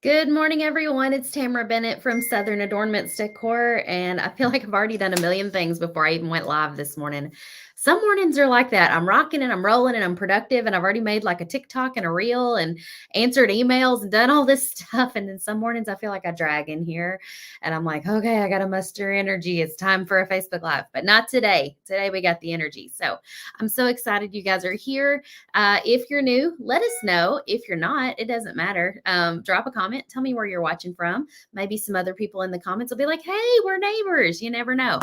Good morning, everyone. It's Tamara Bennett from Southern Adornments Decor, and I feel like I've already done a million things before I even went live this morning. Some mornings are like that. I'm rocking and I'm rolling and I'm productive, and I've already made like a TikTok and a reel and answered emails and done all this stuff. And then some mornings I feel like I drag in here and I'm like, okay, I got to muster energy. It's time for a Facebook Live, but not today. Today we got the energy. So I'm so excited you guys are here. If you're new, let us know. If you're not, it doesn't matter. Drop a comment. Tell me where you're watching from. Maybe some other people in the comments will be like, hey, we're neighbors. You never know.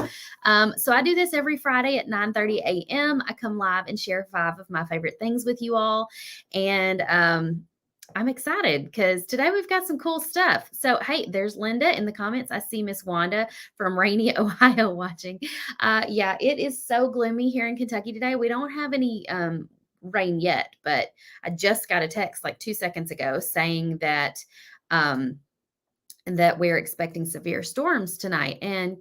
So I do this every Friday at 9:30 a.m. I come live and share 5 of my favorite things with you all. And I'm excited because today we've got some cool stuff. So, hey, there's Linda in the comments. I see Miss Wanda from rainy Ohio watching. Yeah, it is so gloomy here in Kentucky today. We don't have any rain yet, but I just got a text like 2 seconds ago saying um, that we're expecting severe storms tonight. And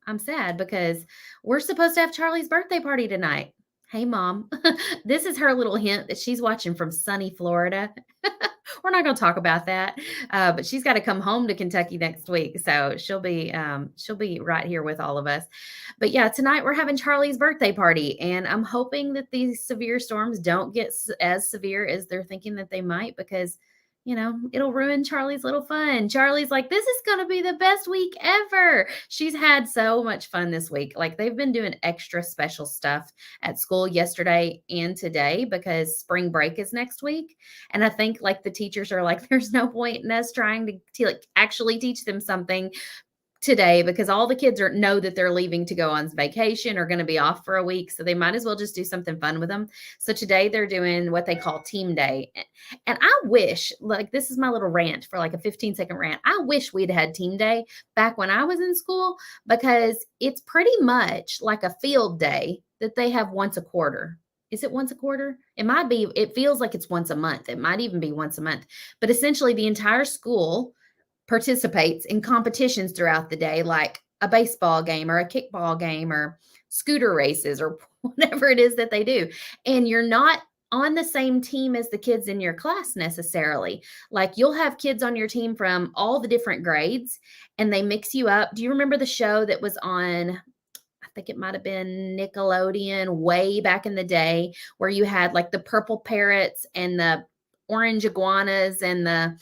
I'm sad because we're supposed to have Charlie's birthday party tonight. Hey, mom. This is her little hint that she's watching from sunny Florida. We're not going to talk about that, but she's got to come home to Kentucky next week, so she'll be right here with all of us. But yeah, tonight we're having Charlie's birthday party, and I'm hoping that these severe storms don't get as severe as they're thinking that they might, because it'll ruin Charlie's little fun. Charlie's like, this is going to be the best week ever. She's had so much fun this week. Like, they've been doing extra special stuff at school yesterday and today because spring break is next week. And I think like the teachers are like, there's no point in us trying to like actually teach them something today because all the kids know that they're leaving to go on vacation or going to be off for a week. So they might as well just do something fun with them. So today they're doing what they call team day. And I wish, like, this is my little rant for like a 15-second rant. I wish we'd had team day back when I was in school, because it's pretty much like a field day that they have once a quarter. Is it once a quarter? It might be. It feels like it's once a month. It might even be once a month. But essentially, the entire school participates in competitions throughout the day, like a baseball game or a kickball game or scooter races or whatever it is that they do. And you're not on the same team as the kids in your class necessarily. Like, you'll have kids on your team from all the different grades and they mix you up. Do you remember the show that was on, I think it might have been Nickelodeon way back in the day, where you had like the purple parrots and the orange iguanas and the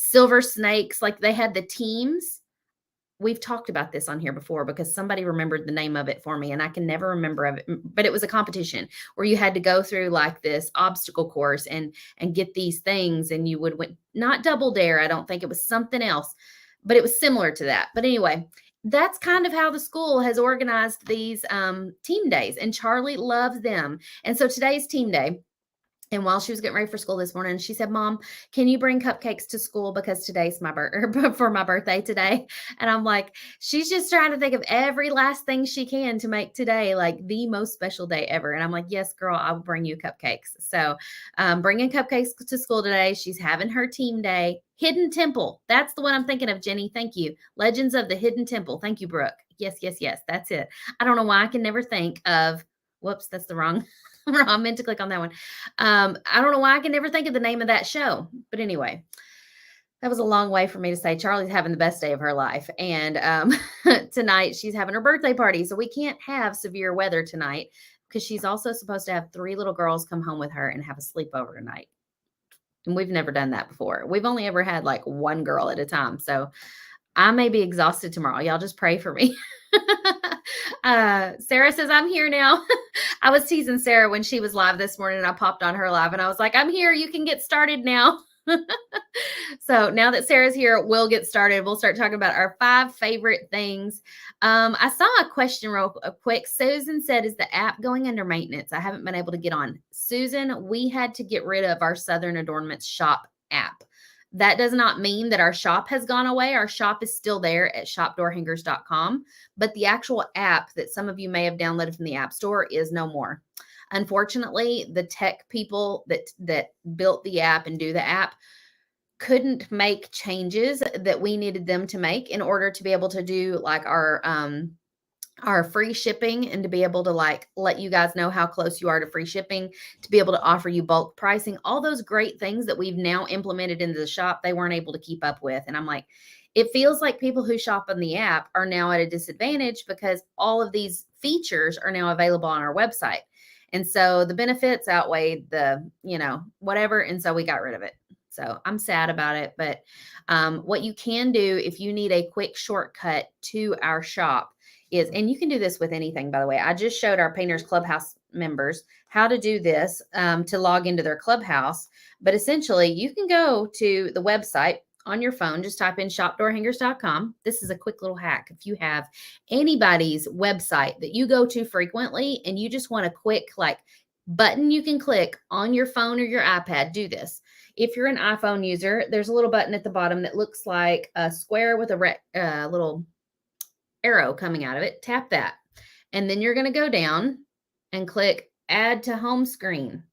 silver snakes? Like, they had the teams. We've talked about this on here before because somebody remembered the name of it for me and I can never remember of it, but it was a competition where you had to go through like this obstacle course and get these things, and you would win, not Double Dare, I don't think, it was something else, but it was similar to that. But anyway, that's kind of how the school has organized these team days, and Charlie loves them. And so today's team day. And while she was getting ready for school this morning, she said, Mom, can you bring cupcakes to school because today's my for my birthday today? And I'm like, she's just trying to think of every last thing she can to make today like the most special day ever. And I'm like, yes, girl, I'll bring you cupcakes. So bringing cupcakes to school today. She's having her team day. Hidden Temple. That's the one I'm thinking of, Jenny. Thank you. Legends of the Hidden Temple. Thank you, Brooke. Yes, yes, yes. That's it. I don't know why I can never think of, whoops, that's the wrong. I meant to click on that one. I don't know why I can never think of the name of that show. But anyway, that was a long way for me to say Charlie's having the best day of her life. And tonight she's having her birthday party. So we can't have severe weather tonight because she's also supposed to have 3 little girls come home with her and have a sleepover tonight. And we've never done that before. We've only ever had like one girl at a time. So I may be exhausted tomorrow. Y'all just pray for me. Sarah says, I'm here now. I was teasing Sarah when she was live this morning and I popped on her live and I was like, I'm here. You can get started now. So now that Sarah's here, we'll get started. We'll start talking about our 5 favorite things. I saw a question real quick. Susan said, is the app going under maintenance? I haven't been able to get on. Susan, we had to get rid of our Southern Adornments shop app. That does not mean that our shop has gone away. Our shop is still there at shopdoorhangers.com, but the actual app that some of you may have downloaded from the App Store is no more. Unfortunately, the tech people that built the app and do the app couldn't make changes that we needed them to make in order to be able to do like our our free shipping and to be able to like let you guys know how close you are to free shipping, to be able to offer you bulk pricing, all those great things that we've now implemented into the shop, they weren't able to keep up with. And I'm like, it feels like people who shop on the app are now at a disadvantage because all of these features are now available on our website. And so the benefits outweighed the, whatever. And so we got rid of it. So I'm sad about it. But what you can do if you need a quick shortcut to our shop is, and you can do this with anything, by the way. I just showed our Painters Clubhouse members how to do this to log into their clubhouse. But essentially, you can go to the website on your phone, just type in shopdoorhangers.com. This is a quick little hack. If you have anybody's website that you go to frequently and you just want a quick like button you can click on your phone or your iPad, do this. If you're an iPhone user, there's a little button at the bottom that looks like a square with a little arrow coming out of it. Tap that. And then you're going to go down and click add to home screen.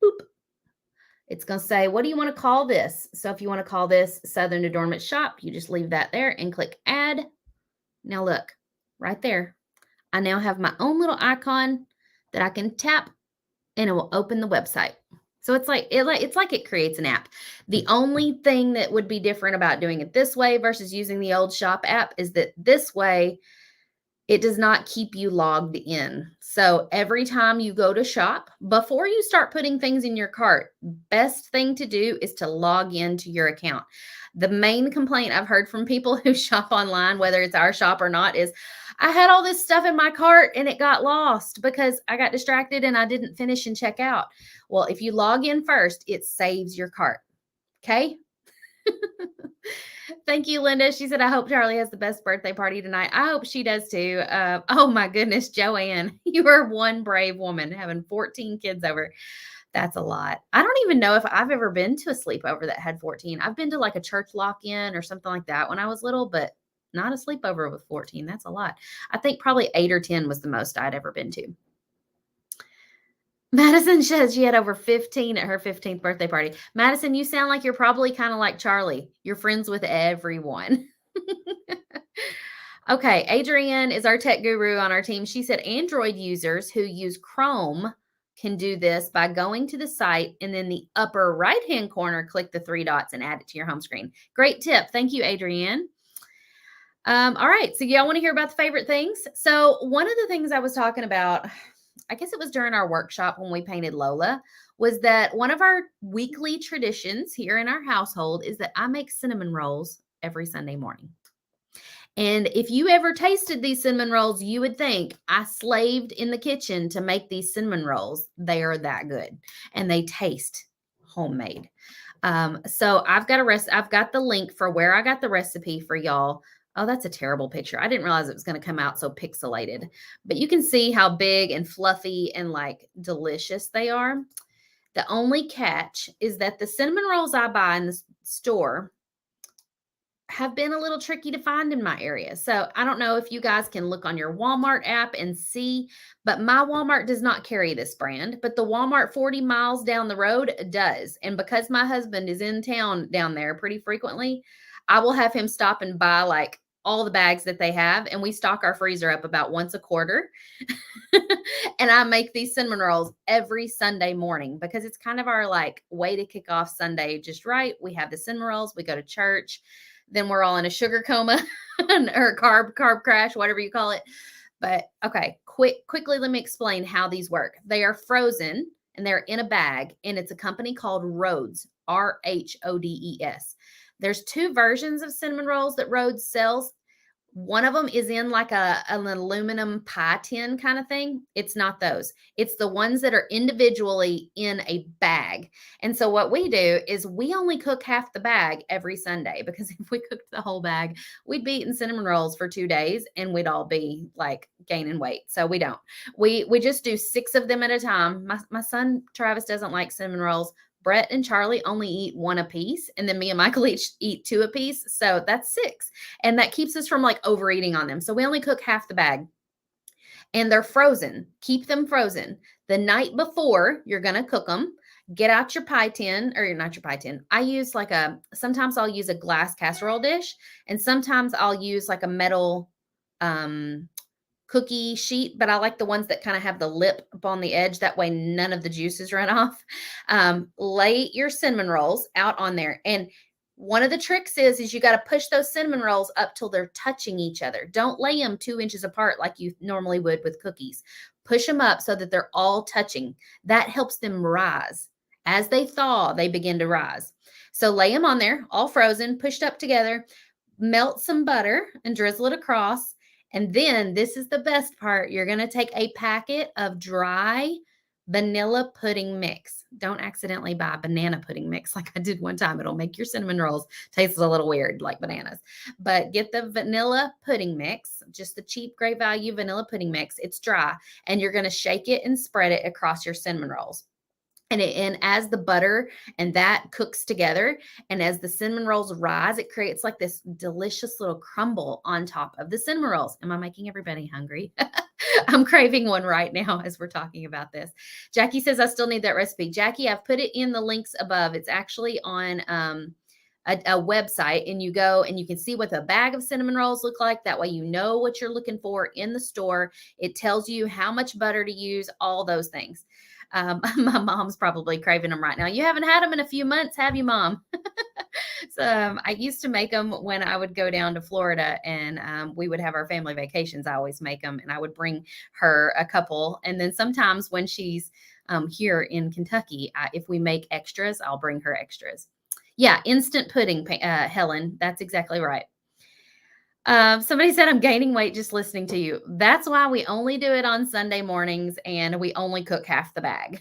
Boop. It's going to say, what do you want to call this? So if you want to call this Southern Adornment Shop, you just leave that there and click add. Now look, right there. I now have my own little icon that I can tap and it will open the website. So it's like it creates an app. The only thing that would be different about doing it this way versus using the old shop app is that this way it does not keep you logged in. So every time you go to shop, before you start putting things in your cart, best thing to do is to log into your account. The main complaint I've heard from people who shop online, whether it's our shop or not, is I had all this stuff in my cart and it got lost because I got distracted and I didn't finish and check out. Well, if you log in first, it saves your cart. Okay. Thank you, Linda. She said, I hope Charlie has the best birthday party tonight. I hope she does too. Oh my goodness, Joanne, you are one brave woman having 14 kids over. That's a lot. I don't even know if I've ever been to a sleepover that had 14. I've been to like a church lock-in or something like that when I was little, but not a sleepover with 14. That's a lot. I think probably 8 or 10 was the most I'd ever been to. Madison says she had over 15 at her 15th birthday party. Madison, you sound like you're probably kind of like Charlie. You're friends with everyone. Okay, Adrienne is our tech guru on our team. She said Android users who use Chrome can do this by going to the site and then the upper right-hand corner, click the 3 dots and add it to your home screen. Great tip. Thank you, Adrienne. All right, so y'all want to hear about the favorite things? So one of the things I was talking about, I guess it was during our workshop when we painted Lola, was that one of our weekly traditions here in our household is that I make cinnamon rolls every Sunday morning. And if you ever tasted these cinnamon rolls, you would think I slaved in the kitchen to make these cinnamon rolls. They are that good and they taste homemade. So I've got the link for where I got the recipe for y'all. Oh, that's a terrible picture. I didn't realize it was going to come out so pixelated, but you can see how big and fluffy and like delicious they are. The only catch is that the cinnamon rolls I buy in the store have been a little tricky to find in my area. So I don't know if you guys can look on your Walmart app and see, but my Walmart does not carry this brand, but the Walmart 40 miles down the road does. And because my husband is in town down there pretty frequently, I will have him stop and buy like all the bags that they have. And we stock our freezer up about once a quarter. And I make these cinnamon rolls every Sunday morning because it's kind of our like way to kick off Sunday just right. We have the cinnamon rolls, we go to church. Then we're all in a sugar coma or carb crash, whatever you call it. But okay, quickly, let me explain how these work. They are frozen and they're in a bag, and it's a company called Rhodes, Rhodes. There's 2 versions of cinnamon rolls that Rhodes sells. One of them is in like an aluminum pie tin kind of thing. It's not those. It's the ones that are individually in a bag. And so what we do is we only cook half the bag every Sunday, because if we cooked the whole bag, we'd be eating cinnamon rolls for 2 days and we'd all be like gaining weight. So we don't. We just do 6 of them at a time. My son Travis doesn't like cinnamon rolls. Brett and Charlie only eat 1 apiece, and then me and Michael each eat 2 apiece. So that's 6. And that keeps us from like overeating on them. So we only cook half the bag, and they're frozen. Keep them frozen. The night before you're going to cook them, get out your pie tin, or not your pie tin. I use sometimes I'll use a glass casserole dish, and sometimes I'll use like a metal, cookie sheet, but I like the ones that kind of have the lip up on the edge. That way, none of the juices run off. Lay your cinnamon rolls out on there. And one of the tricks is you got to push those cinnamon rolls up till they're touching each other. Don't lay them 2 inches apart like you normally would with cookies. Push them up so that they're all touching. That helps them rise. As they thaw, they begin to rise. So lay them on there, all frozen, pushed up together. Melt some butter and drizzle it across. And then this is the best part. You're going to take a packet of dry vanilla pudding mix. Don't accidentally buy banana pudding mix like I did one time. It'll make your cinnamon rolls taste a little weird like bananas. But get the vanilla pudding mix, just the cheap, great value vanilla pudding mix. It's dry. And you're going to shake it and spread it across your cinnamon rolls. And as the butter and that cooks together, and as the cinnamon rolls rise, it creates like this delicious little crumble on top of the cinnamon rolls. Am I making everybody hungry? I'm craving one right now as we're talking about this. Jackie says, I still need that recipe. Jackie, I've put it in the links above. It's actually on a website, and you go and you can see what a bag of cinnamon rolls look like. That way you know what you're looking for in the store. It tells you how much butter to use, all those things. My mom's probably craving them right now. You haven't had them in a few months, have you, Mom? So I used to make them when I would go down to Florida, and we would have our family vacations. I always make them, and I would bring her a couple. And then sometimes when she's here in Kentucky, if we make extras, I'll bring her extras. Yeah, instant pudding, Helen. That's exactly right. Somebody said I'm gaining weight just listening to you. That's why we only do it on Sunday mornings, and we only cook half the bag.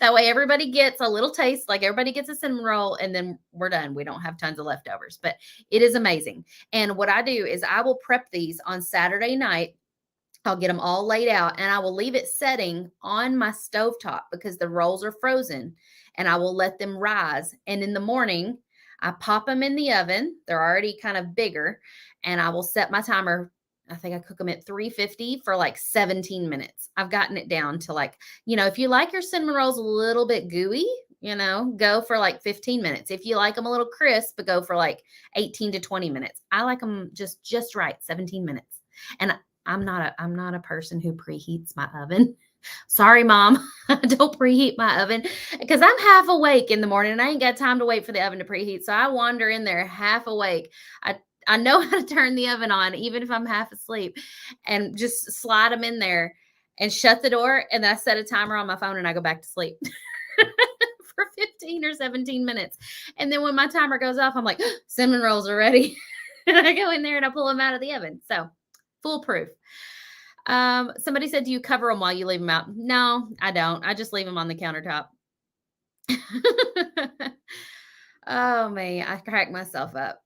That way everybody gets a little taste, like everybody gets a cinnamon roll, and then we're done. We don't have tons of leftovers, but it is amazing. And what I do is I will prep these on Saturday night. I'll get them all laid out, and I will leave it setting on my stovetop because the rolls are frozen, and I will let them rise. And in the morning, I pop them in the oven. They're already kind of bigger, and I will set my timer. I think I cook them at 350 for like 17 minutes. I've gotten it down to like, if you like your cinnamon rolls a little bit gooey, go for like 15 minutes. If you like them a little crisp, go for like 18 to 20 minutes. I like them just right, 17 minutes. And I'm not a person who preheats my oven. Sorry, Mom. Don't preheat my oven because I'm half awake in the morning and I ain't got time to wait for the oven to preheat. So I wander in there half awake. I know how to turn the oven on, even if I'm half asleep, and just slide them in there and shut the door. And then I set a timer on my phone and I go back to sleep for 15 or 17 minutes. And then when my timer goes off, I'm like, cinnamon rolls are ready. And I go in there and I pull them out of the oven. So foolproof. Somebody said, do you cover them while you leave them out? No, I don't. I just leave them on the countertop. Oh, man, I crack myself up.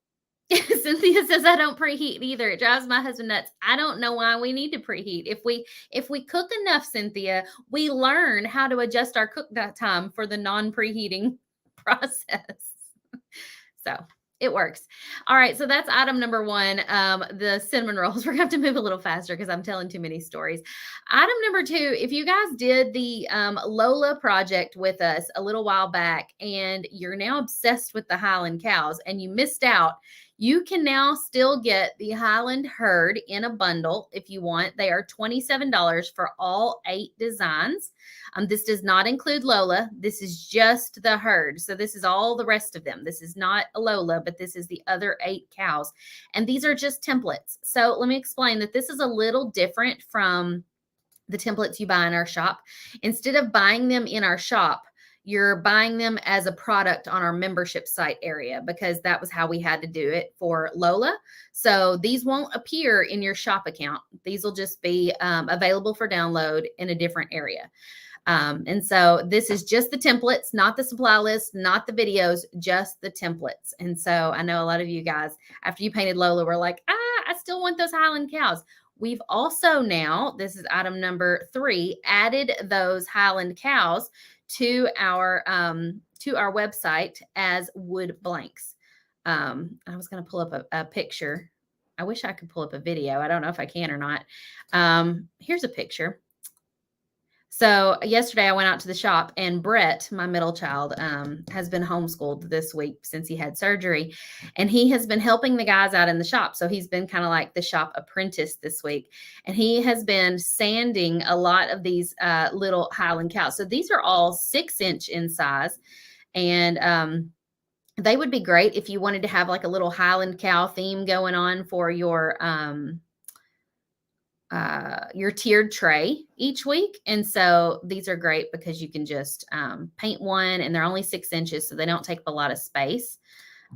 Cynthia says, I don't preheat either. It drives my husband nuts. I don't know why we need to preheat. If we cook enough, Cynthia, we learn how to adjust our cook time for the non-preheating process. So it works. All right. So that's item number one. The cinnamon rolls. We're going to have to move a little faster because I'm telling too many stories. Item number two, if you guys did the Lola project with us a little while back and you're now obsessed with the Highland cows and you missed out, you can now still get the Highland herd in a bundle if you want. They are $27 for all 8 designs. This does not include Lola. This is just the herd. So this is all the rest of them. This is not a Lola, but this is the other 8 cows. And these are just templates. So let me explain that this is a little different from the templates you buy in our shop. Instead of buying them in our shop, you're buying them as a product on our membership site area because that was how we had to do it for Lola. So these won't appear in your shop account. These will just be available for download in a different area. And so this is just the templates, not the supply list, not the videos, just the templates. And so I know a lot of you guys, after you painted Lola, were like, I still want those Highland cows. We've also now, this is item number 3, added those Highland cows to our website as wood blanks. I was going to pull up a picture. I wish I could pull up a video. I don't know if I can or not. Here's a picture. So yesterday I went out to the shop and Brett, my middle child, has been homeschooled this week since he had surgery, and he has been helping the guys out in the shop. So he's been kind of like the shop apprentice this week, and he has been sanding a lot of these little Highland cows. So these are all 6-inch in size, and they would be great if you wanted to have like a little Highland cow theme going on for your tiered tray each week. And so these are great because you can just paint one, and they're only 6 inches, so they don't take up a lot of space.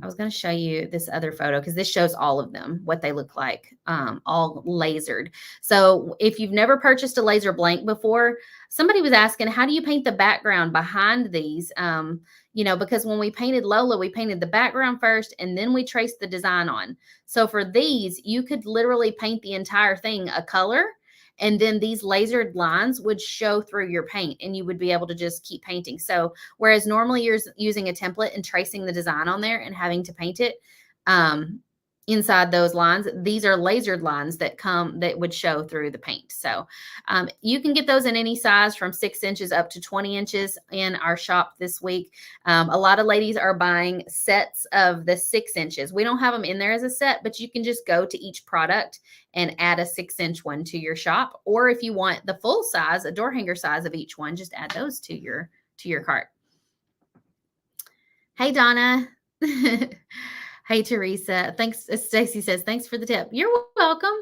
I was going to show you this other photo because this shows all of them, what they look like, all lasered. So if you've never purchased a laser blank before, somebody was asking, how do you paint the background behind these? Because when we painted Lola, we painted the background first, and then we traced the design on. So for these, you could literally paint the entire thing a color, and then these lasered lines would show through your paint, and you would be able to just keep painting. So whereas normally you're using a template and tracing the design on there and having to paint it inside those lines, these are lasered lines that would show through the paint. So you can get those in any size from 6 inches up to 20 inches in our shop this week. A lot of ladies are buying sets of the 6 inches. We don't have them in there as a set, but you can just go to each product and add a 6-inch one to your shop. Or if you want the full size, a door hanger size of each one, just add those to your cart. Hey, Donna. Hey, Teresa. Thanks. Stacy says, thanks for the tip. You're welcome.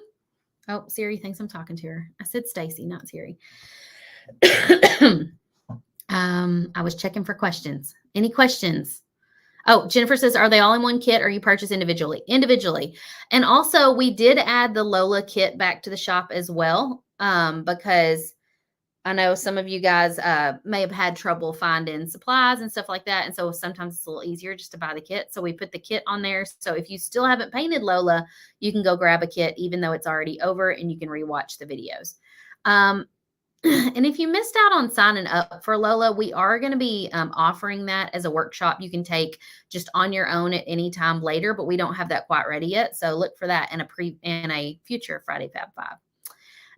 Oh, Siri thinks I'm talking to her. I said Stacy, not Siri. I was checking for questions. Any questions? Oh, Jennifer says, are they all in one kit or you purchase individually? Individually. And also we did add the Lola kit back to the shop as well, because I know some of you guys may have had trouble finding supplies and stuff like that. And so sometimes it's a little easier just to buy the kit. So we put the kit on there. So if you still haven't painted Lola, you can go grab a kit, even though it's already over, and you can rewatch the videos. And if you missed out on signing up for Lola, we are going to be offering that as a workshop you can take just on your own at any time later, but we don't have that quite ready yet. So look for that in a future Friday Fab 5.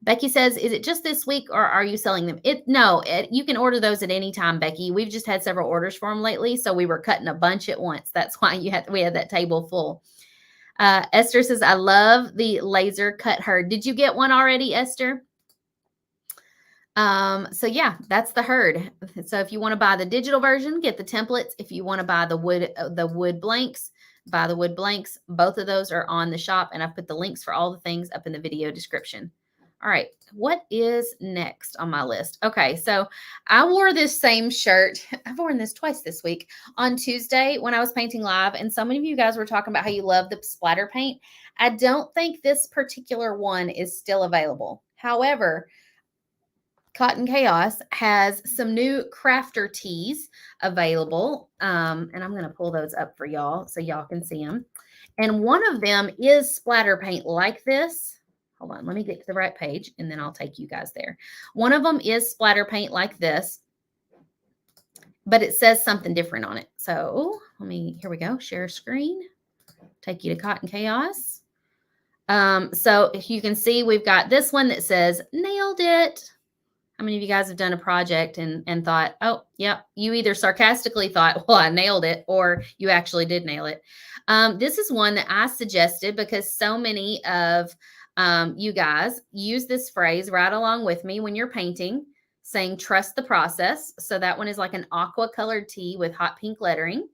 Becky says, is it just this week or are you selling them? You can order those at any time, Becky. We've just had several orders for them lately, so we were cutting a bunch at once. That's why we had that table full. Esther says, I love the laser cut herd. Did you get one already, Esther? So yeah, that's the herd. So if you want to buy the digital version, get the templates. If you want to buy the wood blanks, buy the wood blanks. Both of those are on the shop, and I've put the links for all the things up in the video description. All right, what is next on my list? Okay, so I wore this same shirt. I've worn this twice this week on Tuesday when I was painting live, and so many of you guys were talking about how you love the splatter paint. I don't think this particular one is still available. However, Cotton Chaos has some new crafter tees available, and I'm going to pull those up for y'all so y'all can see them. And one of them is splatter paint like this. Hold on, let me get to the right page, and then I'll take you guys there. One of them is splatter paint like this, but it says something different on it. So here we go, share screen, take you to Cotton Chaos. So if you can see, we've got this one that says, nailed it. How many of you guys have done a project and thought, oh, yeah, you either sarcastically thought, well, I nailed it, or you actually did nail it. This is one that I suggested because so many of you guys use this phrase right along with me when you're painting, saying, trust the process. So that one is like an aqua colored tee with hot pink lettering.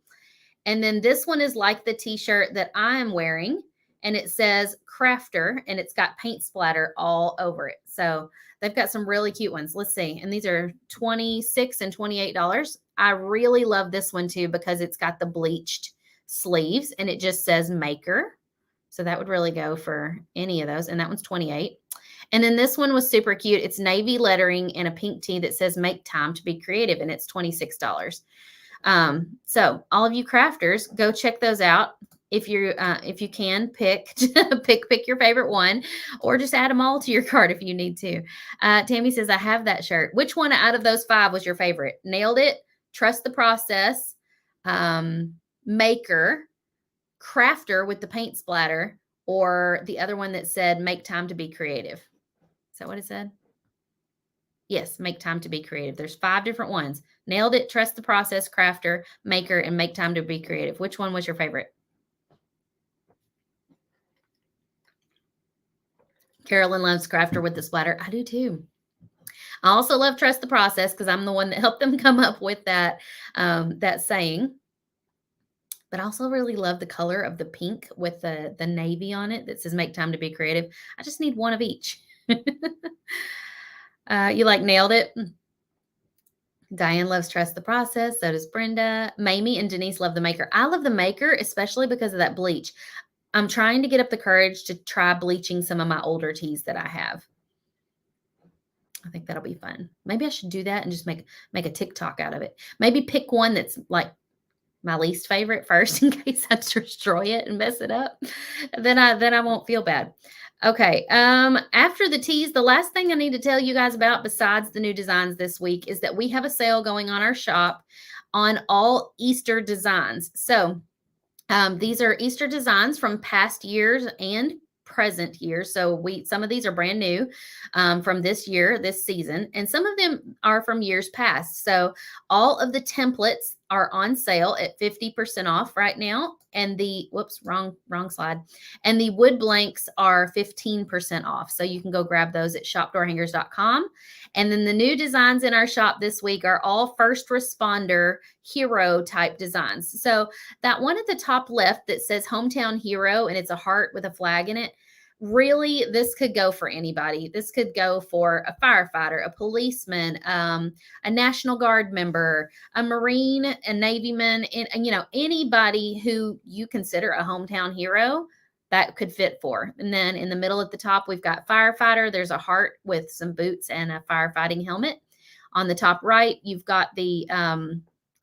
And then this one is like the t-shirt that I am wearing, and it says crafter, and it's got paint splatter all over it. So they've got some really cute ones. Let's see. And these are $26 and $28. I really love this one too because it's got the bleached sleeves and it just says maker. So that would really go for any of those. And that one's $28. And then this one was super cute. It's navy lettering and a pink tee that says make time to be creative, and it's $26. So all of you crafters, go check those out. If you can pick your favorite one, or just add them all to your cart if you need to. Tammy says, I have that shirt. Which one out of those 5 was your favorite? Nailed it, trust the process, maker, crafter with the paint splatter, or the other one that said make time to be creative? Is that what it said? Yes, make time to be creative. There's 5 different ones. Nailed it, trust the process, crafter, maker, and make time to be creative. Which one was your favorite? Carolyn loves crafter with the splatter. I do too. I also love trust the process because I'm the one that helped them come up with that saying. But I also really love the color of the pink with the navy on it that says make time to be creative. I just need one of each. You like nailed it. Diane loves trust the process. So does Brenda. Mamie and Denise love the maker. I love the maker, especially because of that bleach. I'm trying to get up the courage to try bleaching some of my older teas that I have. I think that'll be fun. Maybe I should do that and just make a TikTok out of it. Maybe pick one that's like my least favorite first in case I destroy it and mess it up. Then I won't feel bad. Okay. After the teas, the last thing I need to tell you guys about besides the new designs this week is that we have a sale going on our shop on all Easter designs. So these are Easter designs from past years and present years. So some of these are brand new from this year, this season, and some of them are from years past. So all of the templates are on sale at 50% off right now. And the wrong slide. And the wood blanks are 15% off. So you can go grab those at shopdoorhangers.com. And then the new designs in our shop this week are all first responder hero type designs. So that one at the top left that says hometown hero and it's a heart with a flag in it. Really, this could go for anybody. This could go for a firefighter, a policeman, a National Guard member, a Marine, a Navyman, and anybody who you consider a hometown hero that could fit for. And then in the middle at the top, we've got firefighter. There's a heart with some boots and a firefighting helmet. On the top right, you've got the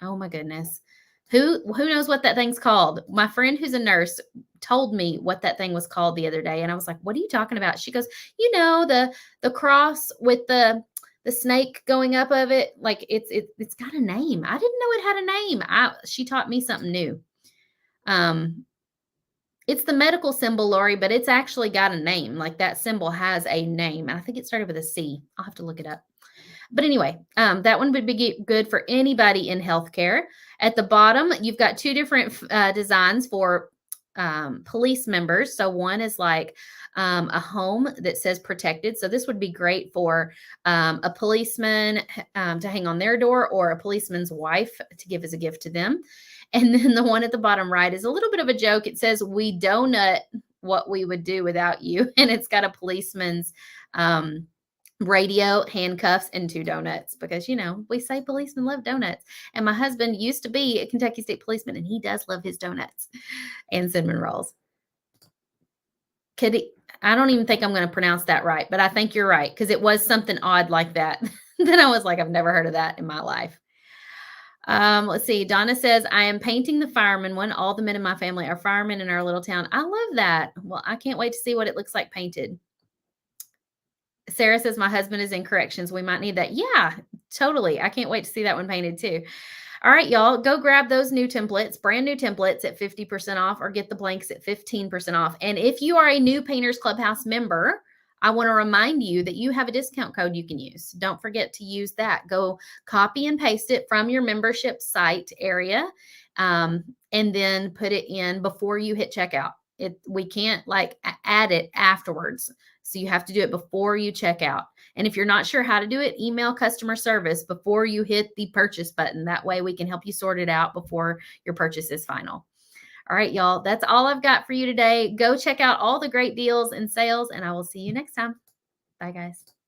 oh my goodness. Who knows what that thing's called? My friend who's a nurse told me what that thing was called the other day. And I was like, what are you talking about? She goes, the cross with the snake going up of it. Like it's got a name. I didn't know it had a name. She taught me something new. It's the medical symbol, Lori, but it's actually got a name. Like that symbol has a name. I think it started with a C. I'll have to look it up. But anyway, that one would be good for anybody in healthcare. At the bottom, you've got 2 different designs for police members. So one is like a home that says protected. So this would be great for a policeman to hang on their door or a policeman's wife to give as a gift to them. And then the one at the bottom right is a little bit of a joke. It says, we donut what we would do without you. And it's got a policeman's radio, handcuffs, and 2 donuts because, we say policemen love donuts. And my husband used to be a Kentucky State policeman, and he does love his donuts and cinnamon rolls. I don't even think I'm going to pronounce that right, but I think you're right because it was something odd like that. Then I was like, I've never heard of that in my life. Let's see. Donna says, I am painting the fireman one. All the men in my family are firemen in our little town. I love that. Well, I can't wait to see what it looks like painted. Sarah says, my husband is in corrections. We might need that. Yeah, totally. I can't wait to see that one painted too. All right, y'all, go grab those new templates, brand new templates at 50% off or get the blanks at 15% off. And if you are a new Painters Clubhouse member, I want to remind you that you have a discount code you can use. Don't forget to use that. Go copy and paste it from your membership site area and then put it in before you hit checkout. We can't add it afterwards. So you have to do it before you check out. And if you're not sure how to do it, email customer service before you hit the purchase button. That way we can help you sort it out before your purchase is final. All right, y'all, that's all I've got for you today. Go check out all the great deals and sales, and I will see you next time. Bye, guys.